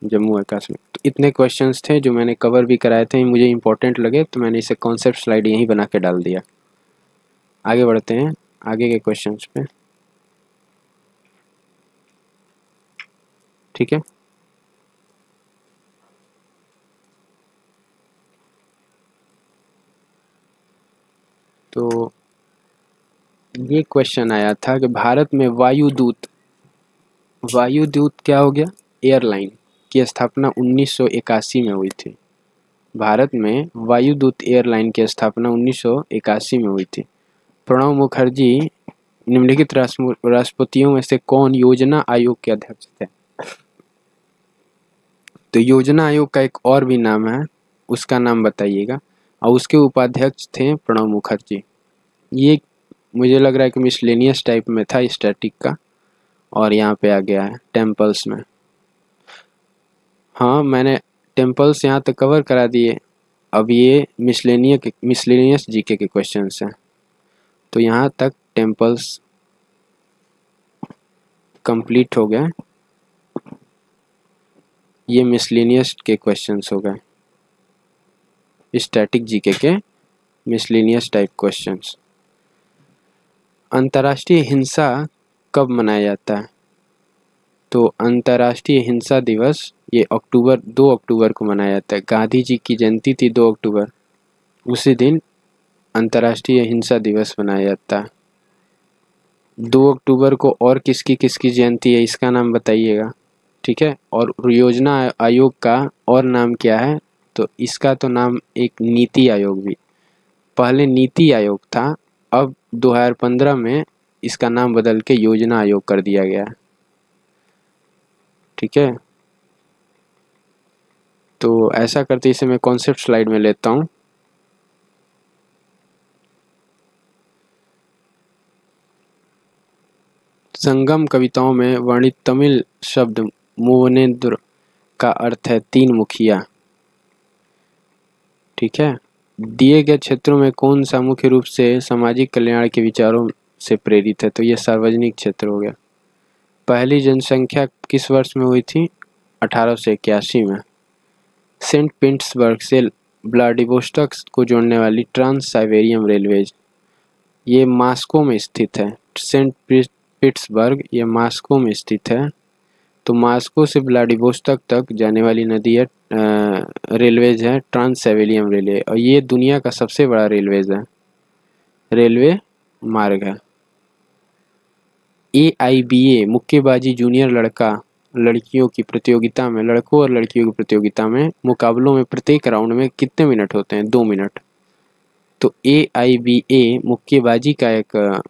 [SPEAKER 1] जम्मू एंड कश्मीर। तो इतने क्वेश्चंस थे जो मैंने कवर भी कराए थे, मुझे इंपॉर्टेंट लगे तो मैंने इसे कॉन्सेप्ट स्लाइड यहीं बना के डाल दिया। आगे बढ़ते हैं आगे के क्वेश्चंस पे, ठीक है। तो ये क्वेश्चन आया था कि भारत में वायुदूत क्या हो गया, एयरलाइन की स्थापना 1981 में हुई थी। भारत में वायुदूत एयरलाइन की स्थापना 1981 में हुई थी। प्रणब मुखर्जी निम्नलिखित राष्ट्रपतियों में से कौन योजना आयोग के अध्यक्ष थे? तो योजना आयोग का एक और भी नाम है, उसका नाम बताइएगा। और उसके उपाध्यक्ष थे प्रणब मुखर्जी। ये मुझे लग रहा है कि मिसलेनियस टाइप में था स्टैटिक का, और यहाँ पे आ गया है टेम्पल्स में। हाँ, मैंने टेम्पल्स यहाँ तक कवर करा दिए। अब ये मिसलेनियस जीके के क्वेश्चंस हैं, तो यहाँ तक टेम्पल्स कंप्लीट हो गए। ये मिसलेनियस के क्वेश्चंस हो गए, स्टैटिक जीके के मिसलेनियस टाइप क्वेश्चंस। अंतर्राष्ट्रीय हिंसा कब मनाया जाता है? तो अंतर्राष्ट्रीय हिंसा दिवस ये 2 अक्टूबर को मनाया जाता है। गांधी जी की जयंती थी 2 अक्टूबर, उसी दिन अंतर्राष्ट्रीय हिंसा दिवस मनाया जाता है। 2 अक्टूबर को और किसकी जयंती है, इसका नाम बताइएगा, ठीक है। और योजना आयोग का और नाम क्या है? तो इसका तो नाम एक नीति आयोग भी, पहले नीति आयोग था, अब 2015 में इसका नाम बदल के योजना आयोग कर दिया गया है, ठीक है। तो ऐसा करते इसे मैं कॉन्सेप्ट स्लाइड में लेता हूँ। संगम कविताओं में वर्णित तमिल शब्द मोवनेद्र का अर्थ है 3 मुखिया, ठीक है। दिए गए क्षेत्रों में कौन सा मुख्य रूप से सामाजिक कल्याण के विचारों से प्रेरित है? तो ये सार्वजनिक क्षेत्र हो गया। पहली जनसंख्या किस वर्ष में हुई थी? 1881 में। सेंट पीटर्सबर्ग से व्लादिवोस्टॉक को जोड़ने वाली ट्रांस साइबेरियन रेलवेज ये मॉस्को में स्थित है। सेंट पीटर्सबर्ग ये मॉस्को में स्थित है। तो मॉस्को से व्लादिवोस्टॉक तक जाने वाली नदी है रेलवेज है ट्रांस साइबेरियन रेलवे, और ये दुनिया का सबसे बड़ा रेलवेज है, रेलवे मार्ग है। AIBA मुक्केबाजी जूनियर लड़कियों की प्रतियोगिता में, लड़कों और लड़कियों की प्रतियोगिता में मुकाबलों में प्रत्येक राउंड में कितने मिनट होते हैं? 2 मिनट। तो AIBA मुक्केबाजी का एक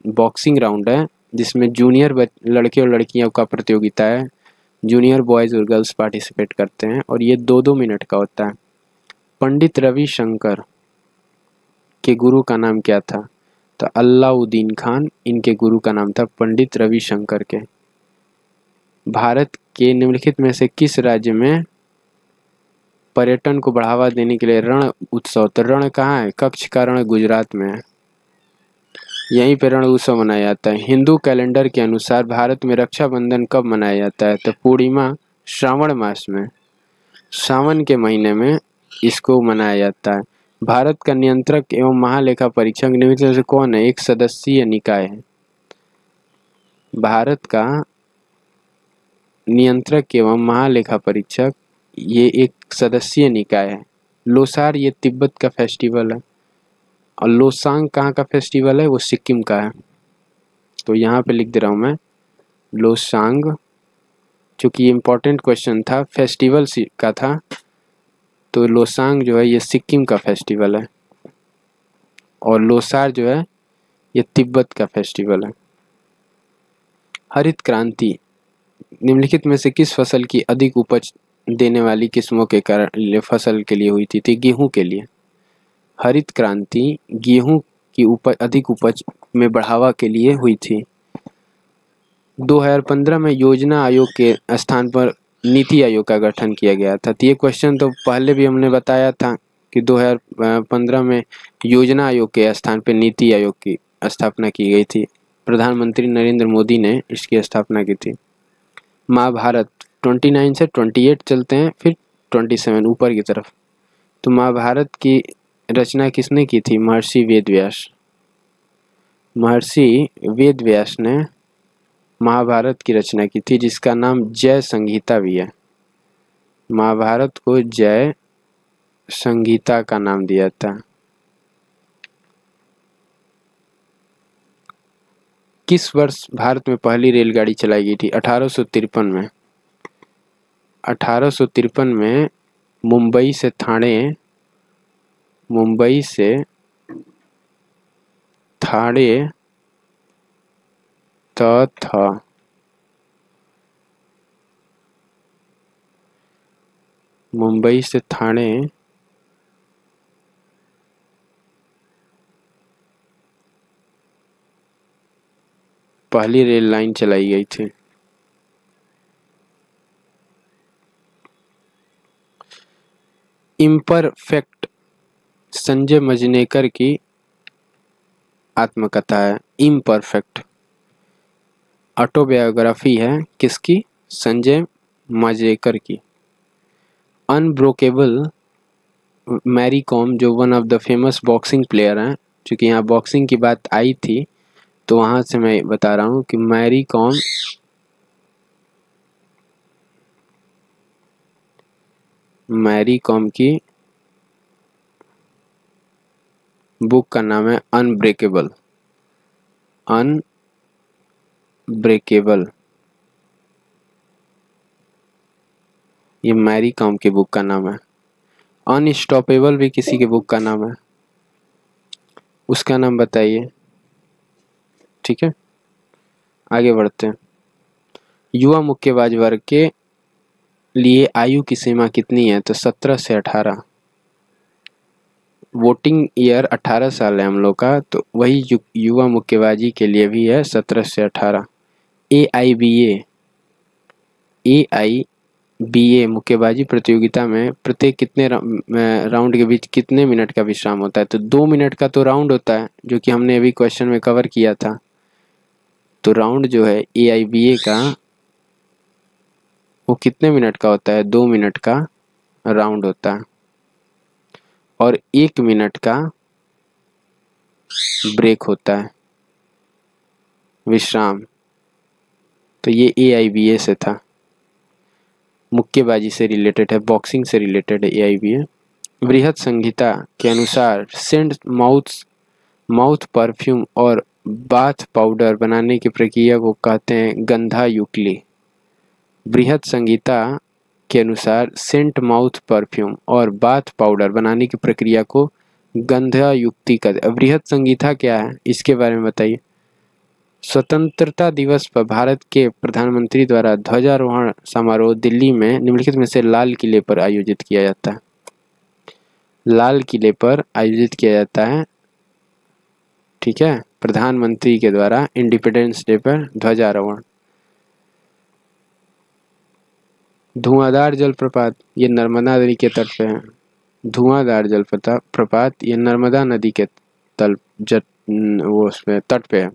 [SPEAKER 1] बॉक्सिंग राउंड है जिसमें जूनियर लड़के और लड़कियों का प्रतियोगिता है, जूनियर बॉयज़ और गर्ल्स पार्टिसिपेट करते हैं, और ये 2-2 मिनट का होता है। पंडित रविशंकर के गुरु का नाम क्या था? तो अलाउद्दीन खान इनके गुरु का नाम था, पंडित रविशंकर के। भारत के निम्नलिखित में से किस राज्य में पर्यटन को बढ़ावा देने के लिए रण उत्सव, तो रण कहाँ है? कच्छ का रण गुजरात में है, यहीं पे रण उत्सव मनाया जाता है। हिंदू कैलेंडर के अनुसार भारत में रक्षाबंधन कब मनाया जाता है? तो पूर्णिमा श्रावण मास में, सावन के महीने में इसको मनाया जाता है। भारत का नियंत्रक एवं महालेखा परीक्षक निम्नलिखित में से कौन है? एक सदस्यीय निकाय है। भारत का नियंत्रक एवं महालेखा परीक्षक ये एक सदस्यीय निकाय है। लोसार ये तिब्बत का फेस्टिवल है, और लोसांग कहाँ का फेस्टिवल है? वो सिक्किम का है। तो यहाँ पे लिख दे रहा हूँ मैं लोसांग, चूँकि ये इम्पोर्टेंट क्वेश्चन था, फेस्टिवल का था, तो लोसांग जो है ये सिक्किम का फेस्टिवल है, और लोसार जो है ये तिब्बत का फेस्टिवल है। हरित क्रांति निम्नलिखित में से किस फसल की अधिक उपज देने वाली किस्मों के कारण फसल के लिए हुई थी गेहूं के लिए। हरित क्रांति गेहूं की अधिक उपज में बढ़ावा के लिए हुई थी। 2015 में योजना आयोग के स्थान पर नीति आयोग का गठन किया गया था। तो ये क्वेश्चन तो पहले भी हमने बताया था कि 2015 में योजना आयोग के स्थान पर नीति आयोग की स्थापना की गई थी। प्रधानमंत्री नरेंद्र मोदी ने इसकी स्थापना की थी। महाभारत 29 से 28 चलते हैं, फिर 27 ऊपर की तरफ। तो महाभारत की रचना किसने की थी? महर्षि वेदव्यास। महर्षि वेदव्यास ने महाभारत की रचना की थी, जिसका नाम जय संहिता भी है। महाभारत को जय संहिता का नाम दिया था। किस वर्ष भारत में पहली रेलगाड़ी चलाई गई थी? 1853 में। 1853 में मुंबई से थाने तथा मुंबई से थाने पहली रेल लाइन चलाई गई थी। इम्परफेक्ट संजय मजनेकर की आत्मकथा है। इम्परफेक्ट ऑटोबायोग्राफी है किसकी? संजय मजनेकर की। अनब्रोकेबल मैरी कॉम, जो one of the famous boxing player हैं, चूँकि यहाँ बॉक्सिंग की बात आई थी तो वहाँ से मैं बता रहा हूँ कि मैरी कॉम की बुक का नाम है अनब्रेकेबल। ये मैरी कॉम की बुक का नाम है। अनस्टॉपेबल भी किसी की बुक का नाम है, उसका नाम बताइए। ठीक है, आगे बढ़ते हैं। युवा मुक्केबाज वर्ग के लिए आयु की सीमा कितनी है? तो 17 से 18। वोटिंग ईयर 18 साल है हम लोग का, तो वही युवा मुक्केबाजी के लिए भी है 17 से 18। AIBA मुक्केबाजी प्रतियोगिता में प्रत्येक कितने राउंड के बीच कितने मिनट का विश्राम होता है? तो 2 मिनट का तो राउंड होता है, जो कि हमने अभी क्वेश्चन में कवर किया था। तो राउंड जो है AIBA का वो कितने मिनट का होता है? 2 मिनट का राउंड होता है और 1 मिनट का ब्रेक होता है, विश्राम। तो ये AIBA से था, मुक्केबाजी से रिलेटेड है, बॉक्सिंग से रिलेटेड है AIBA। बृहद संहिता के अनुसार सेंट माउथ परफ्यूम और बाथ पाउडर बनाने की प्रक्रिया को कहते हैं गंधायुक्ति। बृहद संहिता के अनुसार सेंट माउथ परफ्यूम और बाथ पाउडर बनाने की प्रक्रिया को गंधायुक्ति कहते हैं। बृहद संहिता क्या है, इसके बारे में बताइए। स्वतंत्रता दिवस पर भारत के प्रधानमंत्री द्वारा ध्वजारोहण समारोह दिल्ली में निम्नलिखित में से लाल किले पर आयोजित किया जाता है। लाल किले पर आयोजित किया जाता है, ठीक है, प्रधानमंत्री के द्वारा इंडिपेंडेंस डे पर ध्वजारोहण। धुआंधार जलप्रपात ये नर्मदा नदी के तट पे है। धुआंधार जलप्रपात ये नर्मदा नदी के उसमें तट पे है।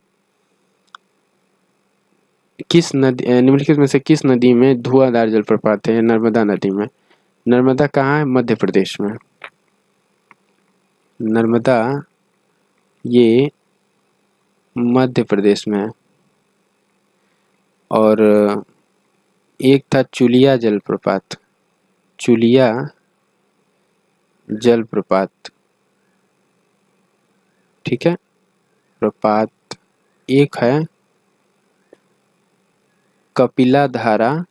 [SPEAKER 1] किस नदी निम्नलिखित में से किस नदी में धुआंधार जलप्रपात है? नर्मदा नदी में। नर्मदा कहाँ है? मध्य प्रदेश में। नर्मदा ये मध्य प्रदेश में है। और एक था चुलिया जलप्रपात। ठीक है, प्रपात। एक है कपिलाधारा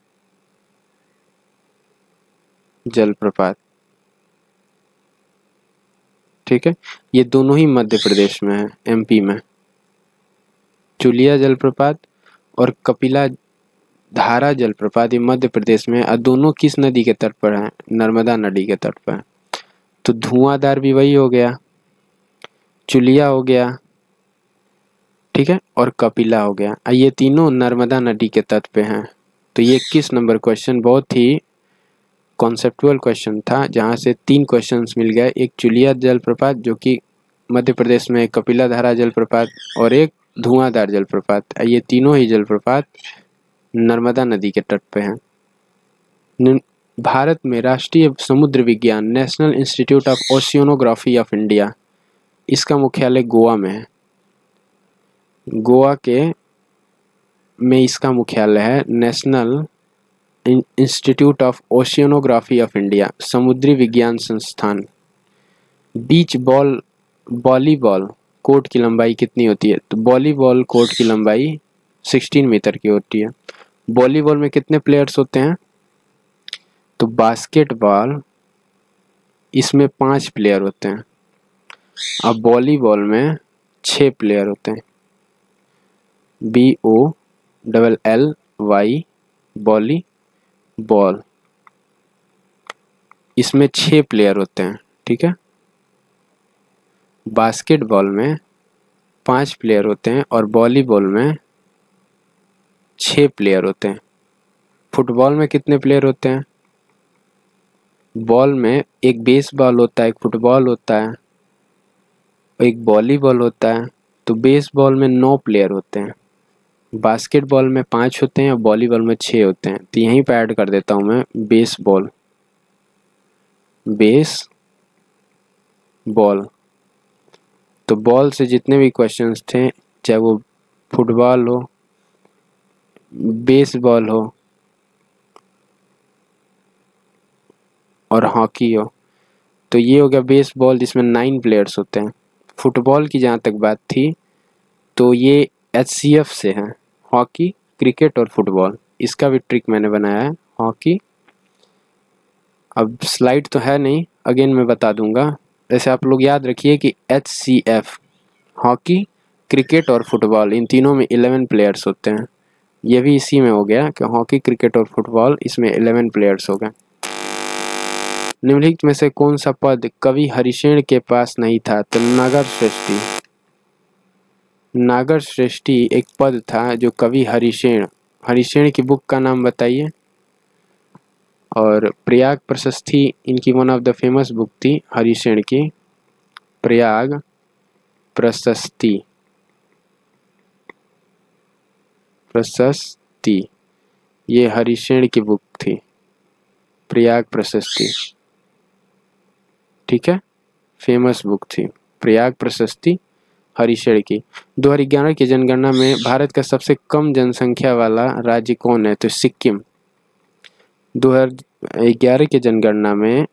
[SPEAKER 1] जलप्रपात, ठीक है, ये दोनों ही मध्य प्रदेश में है, MP में। चुलिया जलप्रपात और धारा जलप्रपात ये मध्य प्रदेश में, और दोनों किस नदी के तट पर हैं? नर्मदा नदी के तट पर। तो धुआंधार भी वही हो गया, चुलिया हो गया, ठीक है, और कपिला हो गया। ये तीनों नर्मदा नदी के तट पे हैं। तो ये 21 नंबर क्वेश्चन बहुत ही कॉन्सेप्चुअल क्वेश्चन था, जहाँ से 3 क्वेश्चंस मिल गए। एक चुलिया जलप्रपात जो कि मध्य प्रदेश में, कपिला धारा जलप्रपात, और एक धुआंधार जलप्रपात। ये तीनों ही जलप्रपात नर्मदा नदी के तट पे हैं। भारत में राष्ट्रीय समुद्र विज्ञान national institute of oceanography of India, इसका मुख्यालय गोवा में है। गोवा के में इसका मुख्यालय है। National institute of oceanography of India, समुद्री विज्ञान संस्थान। बीच बॉल वॉलीबॉल कोर्ट की लंबाई कितनी होती है? तो वॉलीबॉल कोर्ट की लंबाई 16 मीटर की होती है। वॉलीबॉल में कितने प्लेयर्स होते हैं? तो बास्केटबॉल इसमें 5 प्लेयर होते हैं, अब वॉलीबॉल में 6 प्लेयर होते हैं। BOLLY वॉलीबॉल, इसमें 6 प्लेयर होते हैं, ठीक है। बास्केटबॉल में 5 प्लेयर होते हैं और वॉलीबॉल में 6 प्लेयर होते हैं। फुटबॉल में कितने प्लेयर होते हैं? बॉल में एक बेसबॉल होता है, एक फुटबॉल होता है, एक वॉलीबॉल होता है। तो बेसबॉल में 9 प्लेयर होते हैं, बास्केटबॉल में 5 होते हैं और वॉलीबॉल में 6 होते हैं। तो यहीं पे ऐड कर देता हूँ मैं बेसबॉल। तो बॉल से जितने भी क्वेश्चंस थे, चाहे वो फुटबॉल हो, बेसबॉल हो और हॉकी हो, तो ये हो गया बेसबॉल जिसमें 9 प्लेयर्स होते हैं। फुटबॉल की जहाँ तक बात थी तो ये HCF से है, हॉकी, क्रिकेट और फुटबॉल। इसका भी ट्रिक मैंने बनाया है, हॉकी। अब स्लाइड तो है नहीं, अगेन मैं बता दूंगा। जैसे आप लोग याद रखिए कि HCF हॉकी, क्रिकेट और फुटबॉल, इन तीनों में 11 प्लेयर्स होते हैं। ये भी इसी में हो गया कि हॉकी, क्रिकेट और फुटबॉल, इसमें 11 प्लेयर्स हो गए। निम्नलिखित में से कौन सा पद कवि हरिशेन के पास नहीं था? तो नागर श्रेष्ठी एक पद था जो कवि हरिशेन की बुक का नाम बताइए। और प्रयाग प्रशस्ति इनकी one of the famous book थी हरिशेन की, प्रयाग प्रशस्ति। ये हरिशेन की बुक थी, प्रयाग प्रशस्ति, ठीक है, फेमस बुक थी प्रयाग प्रशस्ति हरिशेन की। 2011 की जनगणना में भारत का सबसे कम जनसंख्या वाला राज्य कौन है? तो सिक्किम। 2011 की जनगणना में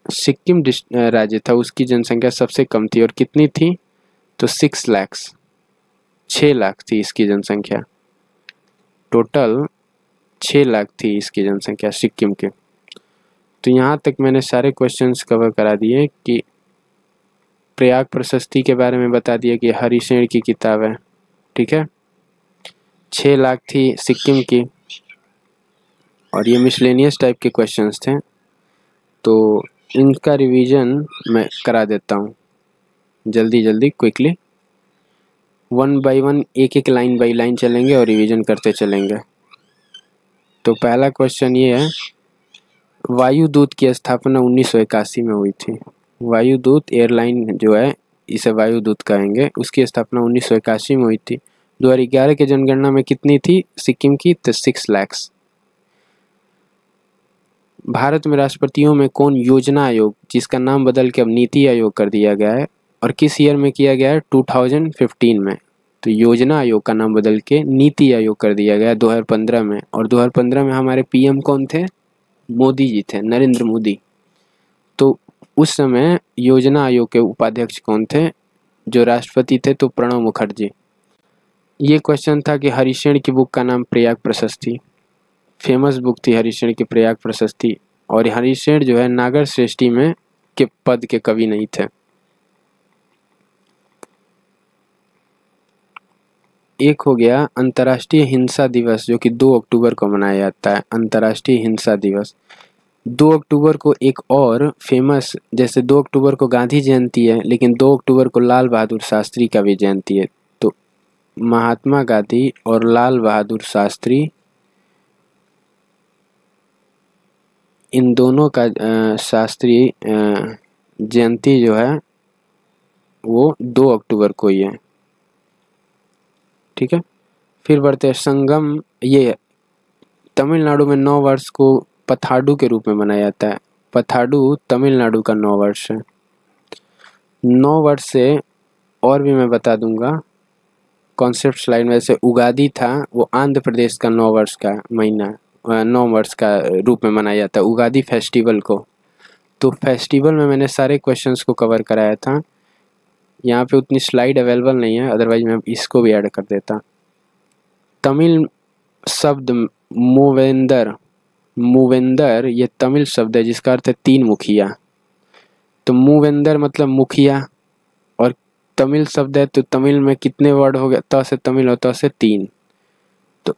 [SPEAKER 1] सिक्किम राज्य था, उसकी जनसंख्या सबसे कम थी। और कितनी थी? तो 6 लाख थी इसकी जनसंख्या। टोटल 6 लाख थी इसकी जनसंख्या सिक्किम के। तो यहाँ तक मैंने सारे क्वेश्चंस कवर करा दिए कि प्रयाग प्रशस्ति के बारे में बता दिया कि हरिशेन की किताब है, ठीक है। 6 लाख थी सिक्किम की। और ये मिसलेनियस टाइप के क्वेश्चंस थे, तो इनका रिवीजन मैं करा देता हूँ जल्दी क्विकली। 1 बाय 1 एक लाइन बाय लाइन चलेंगे और रिवीजन करते चलेंगे। तो पहला क्वेश्चन ये है, वायुदूत की स्थापना 1981 में हुई थी। वायुदूत एयरलाइन जो है, इसे वायुदूत कहेंगे, उसकी स्थापना 1981 में हुई थी। 2011 की जनगणना में कितनी थी सिक्किम की? तो 6 लाख। भारत में राष्ट्रपतियों में कौन योजना आयोग, जिसका नाम बदल के अब नीति आयोग कर दिया गया है, और किस ईयर में किया गया है? 2015 में। तो योजना आयोग का नाम बदल के नीति आयोग कर दिया गया 2015 में। और 2015 में हमारे PM कौन थे? मोदी जी थे, नरेंद्र मोदी। तो उस समय योजना आयोग के उपाध्यक्ष कौन थे? जो राष्ट्रपति थे तो प्रणब मुखर्जी। ये क्वेश्चन था कि हरिशेन की बुक का नाम प्रयाग प्रशस्ति, फेमस बुक थी हरिशेन की प्रयाग प्रशस्ति। और हरिशेन जो है नागर श्रेष्ठी में के पद के कवि नहीं थे। एक हो गया अंतर्राष्ट्रीय हिंसा दिवस, जो कि 2 अक्टूबर को मनाया जाता है, अंतर्राष्ट्रीय हिंसा दिवस। 2 अक्टूबर को एक और फेमस, जैसे 2 अक्टूबर को गांधी जयंती है, लेकिन 2 अक्टूबर को लाल बहादुर शास्त्री का भी जयंती है। तो महात्मा गांधी और लाल बहादुर शास्त्री, इन दोनों का शास्त्रीय जयंती जो है वो 2 अक्टूबर को ही है। ठीक है, फिर बढ़ते हैं संगम। ये तमिलनाडु में 9 वर्ष को पथाडू के रूप में मनाया जाता है। पथाडू तमिलनाडु का 9 वर्ष है। 9 वर्ष से और भी मैं बता दूंगा कॉन्सेप्ट स्लाइड में। जैसे उगादी था, वो आंध्र प्रदेश का 9 वर्ष का महीना 9 वर्ष का रूप में मनाया जाता है उगादी फेस्टिवल को। तो फेस्टिवल में मैंने सारे क्वेश्चंस को कवर कराया था। यहाँ पे उतनी स्लाइड अवेलेबल नहीं है, अदरवाइज मैं इसको भी ऐड कर देता। तमिल शब्द मूवेंदर, मूवेंदर ये तमिल शब्द है जिसका अर्थ है 3 मुखिया। तो मूवेंदर मतलब मुखिया, और तमिल शब्द है तो तमिल में कितने वर्ड हो गया, त से तमिल और त से 3। तो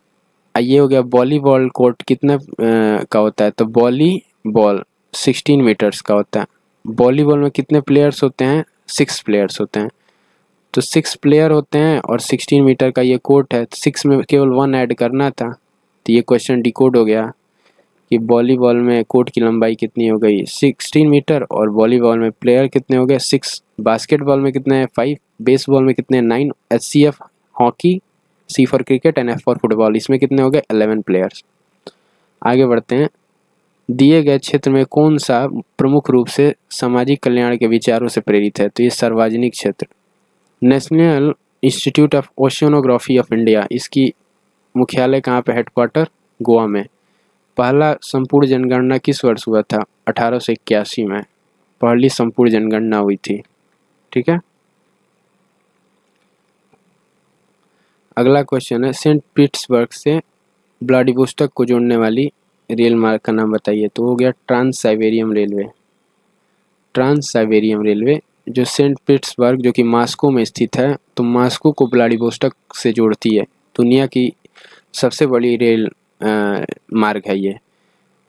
[SPEAKER 1] ये हो गया। वॉलीबॉल कोर्ट कितना का होता है, तो वॉलीबॉल 16 मीटर्स का होता है। वॉलीबॉल में कितने प्लेयर्स होते हैं, 6 प्लेयर्स होते हैं। तो 6 प्लेयर होते हैं और 16 मीटर का ये कोर्ट है। 6 में केवल 1 ऐड करना था, तो ये क्वेश्चन डिकोड हो गया कि वॉलीबॉल में कोर्ट की लंबाई कितनी हो गई 16 मीटर, और वॉलीबॉल में प्लेयर कितने हो गए 6। बास्केटबॉल में कितने हैं 5, बेसबॉल में कितने 9, HCF hockey, C for cricket and F for football, इसमें कितने हो गए 11 प्लेयर्स। आगे बढ़ते हैं। दिए गए क्षेत्र में कौन सा प्रमुख रूप से सामाजिक कल्याण के विचारों से प्रेरित है, तो ये सार्वजनिक क्षेत्र। National institute of oceanography of India, इसकी मुख्यालय कहाँ पे, हेडक्वार्टर गोवा में। पहला संपूर्ण जनगणना किस वर्ष हुआ था, 1881 में पहली संपूर्ण जनगणना हुई थी। ठीक है, अगला क्वेश्चन है सेंट पीटर्सबर्ग से व्लादिवोस्टॉक को जोड़ने वाली रेल मार्ग का नाम बताइए। तो हो गया trans Siberian railway. Trans Siberian railway जो सेंट पीटर्सबर्ग जो कि मॉस्को में स्थित है, तो मॉस्को को व्लादिवोस्टॉक से जोड़ती है। दुनिया की सबसे बड़ी रेल मार्ग है ये।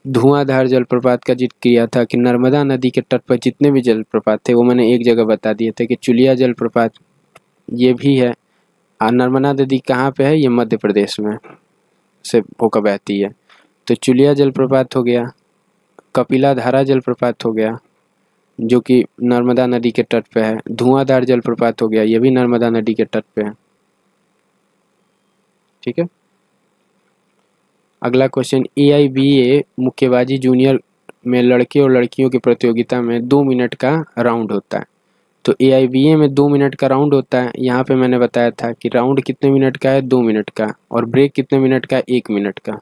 [SPEAKER 1] धुआंधार जलप्रपात का जिक्र किया था कि नर्मदा नदी के तट पर जितने भी जलप्रपात थे वो मैंने एक जगह बता दिए थे कि चुलिया जलप्रपात ये भी है। और नर्मदा नदी कहाँ पे है, ये मध्य प्रदेश में से होकर बहती है। तो चुलिया जलप्रपात हो गया, कपिला धारा जलप्रपात हो गया जो कि नर्मदा नदी के तट पे है। धुआंधार जलप्रपात हो गया, ये भी नर्मदा नदी के तट पे है। ठीक है, अगला क्वेश्चन AIBA मुक्केबाजी जूनियर में लड़के और लड़कियों की प्रतियोगिता में 2 मिनट का राउंड होता है। तो AIBA में 2 मिनट का राउंड होता है। यहाँ पे मैंने बताया था कि राउंड कितने मिनट का है, 2 मिनट का, और ब्रेक कितने मिनट का, 1 मिनट का।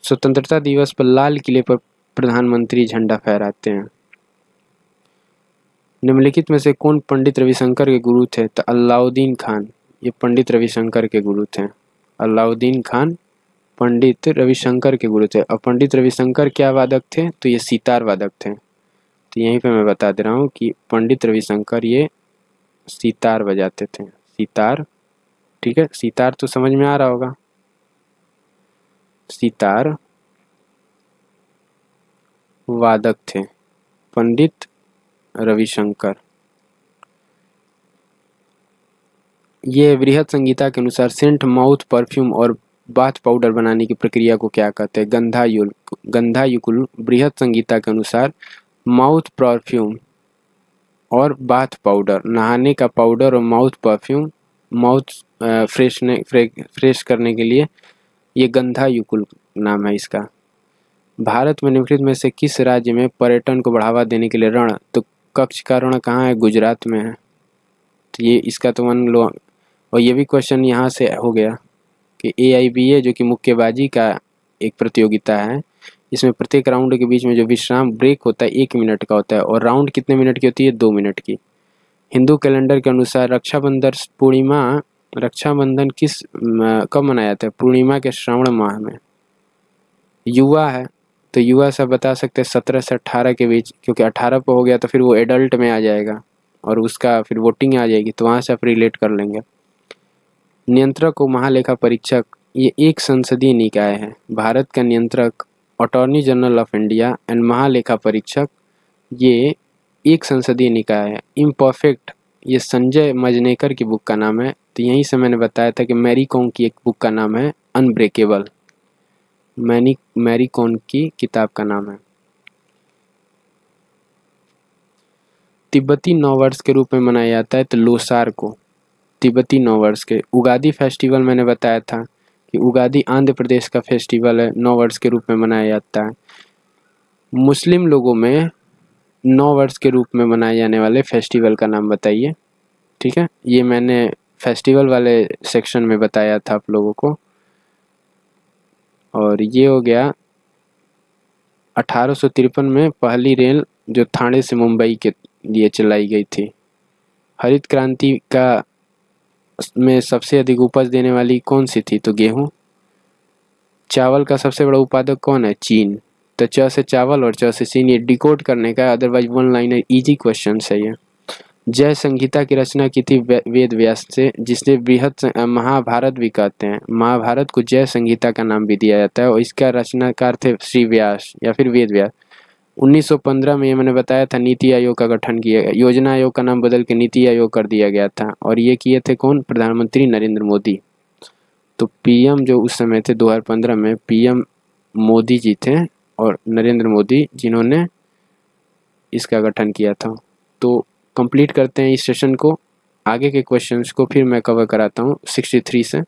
[SPEAKER 1] स्वतंत्रता दिवस पर लाल किले पर प्रधानमंत्री झंडा फहराते हैं। निम्नलिखित में से कौन पंडित रविशंकर के गुरु थे, तो अलाउद्दीन खान। ये पंडित रविशंकर के गुरु थे। अलाउद्दीन खान पंडित रविशंकर के गुरु थे। और पंडित रविशंकर क्या वादक थे, तो ये सितार वादक थे। तो यहीं पे मैं बता दे रहा हूँ कि पंडित रविशंकर ये सितार बजाते थे, सितार। ठीक है, सितार तो समझ में आ रहा होगा, सितार वादक थे पंडित रविशंकर। ये बृहद संगीता के अनुसार सेंट माउथ परफ्यूम और बाथ पाउडर बनाने की प्रक्रिया को क्या कहते हैं, गंधायुकुल। बृहद संगीता के अनुसार माउथ परफ्यूम और बाथ पाउडर, नहाने का पाउडर और माउथ परफ्यूम, माउथ फ्रेश करने के लिए, ये गंधायुकुल नाम है इसका। भारत में निम्नलिखित में से किस राज्य में पर्यटन को बढ़ावा देने के लिए रण, तो कच्छ का रण कहाँ है, गुजरात में है। तो ये इसका तो मान लो। और ये भी क्वेश्चन यहाँ से हो गया कि AIBA जो कि मुक्केबाजी का एक प्रतियोगिता है, इसमें प्रत्येक राउंड के बीच में जो विश्राम ब्रेक होता है 1 मिनट का होता है, और राउंड कितने मिनट की होती है, 2 मिनट की। हिंदू कैलेंडर के अनुसार रक्षाबंधन कब मनाया जाता है, पूर्णिमा के श्रावण माह में। युवा है तो युवा सब बता सकते हैं 17 से 18 के बीच, क्योंकि 18 पे हो गया तो फिर वो एडल्ट में आ जाएगा। और उसका फिर वोटिंग आ जाएगी तो वहाँ से आप रिलेट कर लेंगे। नियंत्रक और महालेखा परीक्षक ये एक संसदीय निकाय है। भारत का नियंत्रक attorney general of India and महालेखा परीक्षक ये एक संसदीय निकाय है। इम्परफेक्ट ये संजय मजनेकर की बुक का नाम है। तो यहीं से मैंने बताया था कि मैरी कॉम की एक बुक का नाम है अनब्रेकेबल, मैरी कॉम की किताब का नाम है। तिब्बती नववर्ष के रूप में मनाया जाता है तो लोसार को तिब्बती नववर्ष के। उगादी फेस्टिवल मैंने बताया था कि उगादी आंध्र प्रदेश का फेस्टिवल है, नववर्ष के रूप में मनाया जाता है। मुस्लिम लोगों में नववर्ष के रूप में मनाए जाने वाले फेस्टिवल का नाम बताइए। ठीक है, ये मैंने फेस्टिवल वाले सेक्शन में बताया था आप लोगों को। और ये हो गया 1853 में पहली रेल जो ठाणे से मुंबई के लिए चलाई गई थी। हरित क्रांति का में सबसे अधिक उपज देने वाली कौन सी थी? तो गेहूं। चावल का सबसे बड़ा उत्पादक कौन है? चीन। तो च से चावल और च से चीन, ये डिकोड करने का, otherwise one liner easy question है ये। जय संहिता की रचना की थी वेद व्यास से, जिसे बृहत महाभारत भी कहते हैं। महाभारत को जय संहिता का नाम भी दिया जाता है और इसका रचनाकार थे श्री व्यास या फिर वेद व्यास। 1915 में ये मैंने बताया था नीति आयोग का गठन किया गया। योजना आयोग का नाम बदल के नीति आयोग कर दिया गया था और ये किए थे कौन? प्रधानमंत्री नरेंद्र मोदी। तो पीएम जो उस समय थे 2015 में पीएम मोदी जी थे और नरेंद्र मोदी जिन्होंने इसका गठन किया था। तो कंप्लीट करते हैं इस सेशन को। आगे के क्वेश्चंस को फिर मैं कवर कराता हूँ 63 से।